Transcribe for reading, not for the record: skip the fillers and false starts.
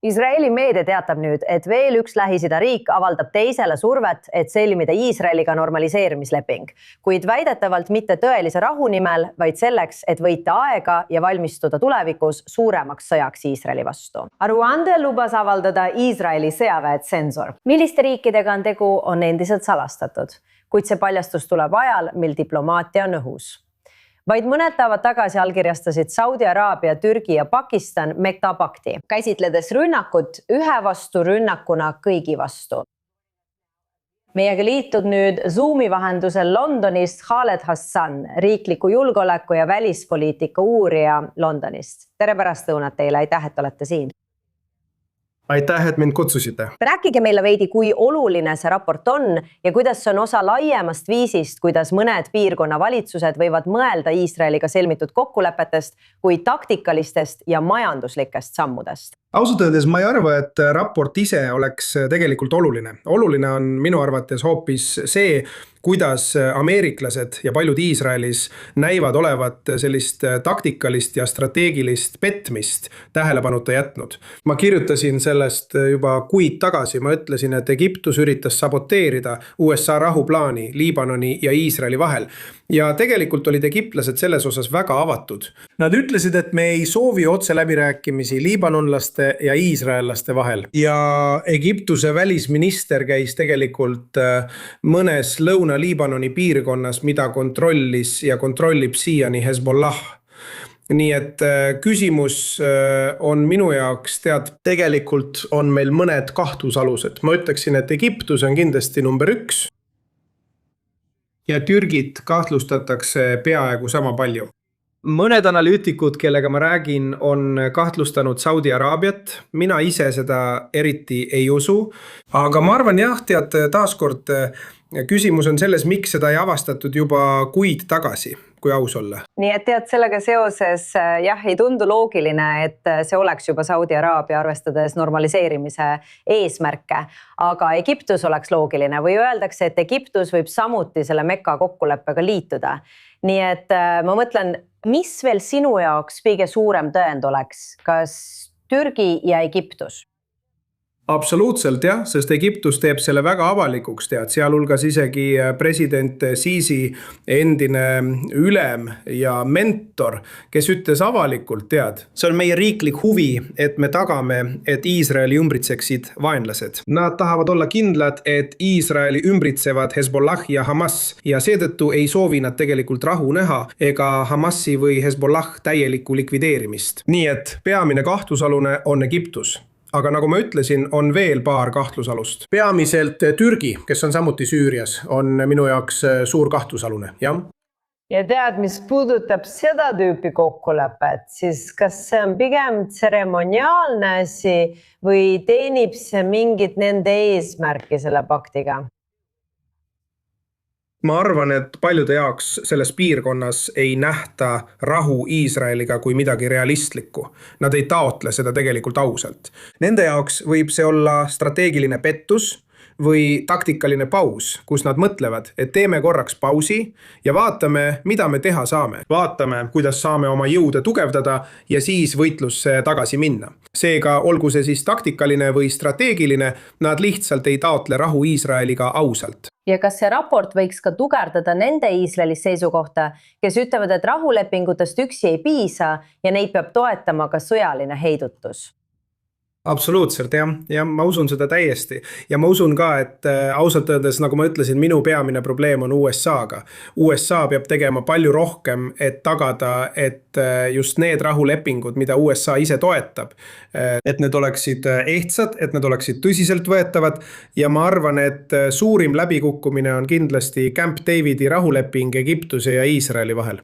Iisraeli meedia teatab nüüd, et veel üks Lähis-Ida riik avaldab teisele survet, et sõlmida Iisraeliga normaliseerimisleping, kuid väidetavalt mitte tõelise rahu nimel, vaid selleks, et võita aega ja valmistuda tulevikus suuremaks sõjaks Iisraeli vastu. Aruande lubas avaldada Iisraeli sõjaväe tsensor. Milliste riikidega on tegu, on endiselt salastatud, kuid see paljastus tuleb ajal, mil diplomaatia on õhus. Vaid mõned päevad tagasi allkirjastasid Saudi Araabia, Türgi ja Pakistan Mekka pakti, käsitledes rünnakut ühe vastu rünnakuna kõigi vastu. Meiega liitud nüüd Zoomi vahendusel Londonist Khaled Hassan, riikliku julgeoleku ja välispoliitika uurija Londonist. Tere pärastlõunat teile, aitäh, et olete siin. Aitäh, et mind kutsusite. Rääkige meile veidi, kui oluline see raport on ja kuidas see on osa laiemast viisist, kuidas mõned piirkonna valitsused võivad mõelda Iisraeliga sõlmitud kokkulepetest kui taktikalistest ja majanduslikest sammudest. Ausalt öeldes ma ei arva, et raport ise oleks tegelikult oluline. Oluline on minu arvates hoopis see, kuidas ameeriklased ja paljud Iisraelis näivad olevat sellist taktikalist ja strateegilist petmist tähelepanuta jätnud. Ma kirjutasin sellest juba kuid tagasi. Ma ütlesin, et Egiptus üritas saboteerida USA rahuplaani Liibanoni ja Iisraeli vahel. Ja tegelikult olid egiptlased selles osas väga avatud. Nad ütlesid, et me ei soovi otse läbirääkimisi liibanonlaste ja iisraellaste vahel. Ja Egiptuse välisminister käis tegelikult mõnes Lõuna-Liibanoni piirkonnas, mida kontrollis ja kontrollib siiani Hezbollah. Nii et küsimus on minu jaoks, tegelikult on meil mõned kahtlusalused. Ma ütleksin, et Egiptus on kindlasti number 1. Ja Türgit kahtlustatakse peaaegu sama palju. Mõned analüütikud, kellega ma räägin, on kahtlustanud Saudi Araabiat. Mina ise seda eriti ei usu. Aga ma arvan taaskord küsimus on selles, miks seda ei avastatud juba kuid tagasi, kui aus olla. Nii et sellega seoses ei tundu loogiline, et see oleks juba Saudi Araabia arvestades normaliseerimise eesmärke, aga Egiptus oleks loogiline või öeldakse, et Egiptus võib samuti selle Mekka kokkuleppega liituda. Nii et ma mõtlen, mis veel sinu jaoks kõige suurem tõend oleks, kas Türgi ja Egiptus? Absoluutselt sest Egiptus teeb selle väga avalikuks, sealhulgas isegi president Sisi endine ülem ja mentor, kes ütles avalikult, see on meie riiklik huvi, et me tagame, et Iisraeli ümbritseksid vaenlased. Nad tahavad olla kindlad, et Iisraeli ümbritsevad Hezbollah ja Hamas ja seetõttu ei soovi nad tegelikult rahu näha ega Hamasi või Hezbollah täielikku likvideerimist. Nii et peamine kahtlusalune on Egiptus. Aga nagu ma ütlesin, on veel paar kahtlusalust. Peamiselt Türgi, kes on samuti Süürias, on minu jaoks suur kahtlusalune, jah? Ja mis puudutab seda tüüpi kokkulepet, siis kas see on pigem tseremoniaalne asi või teenib see mingit nende eesmärki selle paktiga? Ma arvan, et paljude jaoks selles piirkonnas ei nähta rahu Iisraeliga kui midagi realistlikku. Nad ei taotle seda tegelikult ausalt. Nende jaoks võib see olla strateegiline pettus või taktikaline paus, kus nad mõtlevad, et teeme korraks pausi ja vaatame, mida me teha saame. Vaatame, kuidas saame oma jõude tugevdada ja siis võitlusse tagasi minna. Seega olgu see siis taktikaline või strateegiline, nad lihtsalt ei taotle rahu Iisraeliga ausalt. Ja kas see raport võiks ka tugevdada nende Iisraelis seisukohta, kes ütlevad, et rahulepingutest üksi ei piisa ja neid peab toetama ka sõjaline heidutus? Absoluutselt, ja ma usun seda täiesti. Ja ma usun ka, et ausalt öeldes, nagu ma ütlesin, minu peamine probleem on USA-ga. USA peab tegema palju rohkem, et tagada, et just need rahulepingud, mida USA ise toetab, et need oleksid ehtsad, et need oleksid tõsiselt võetavad. Ja ma arvan, et suurim läbikukkumine on kindlasti Camp Davidi rahuleping Egiptuse ja Iisraeli vahel.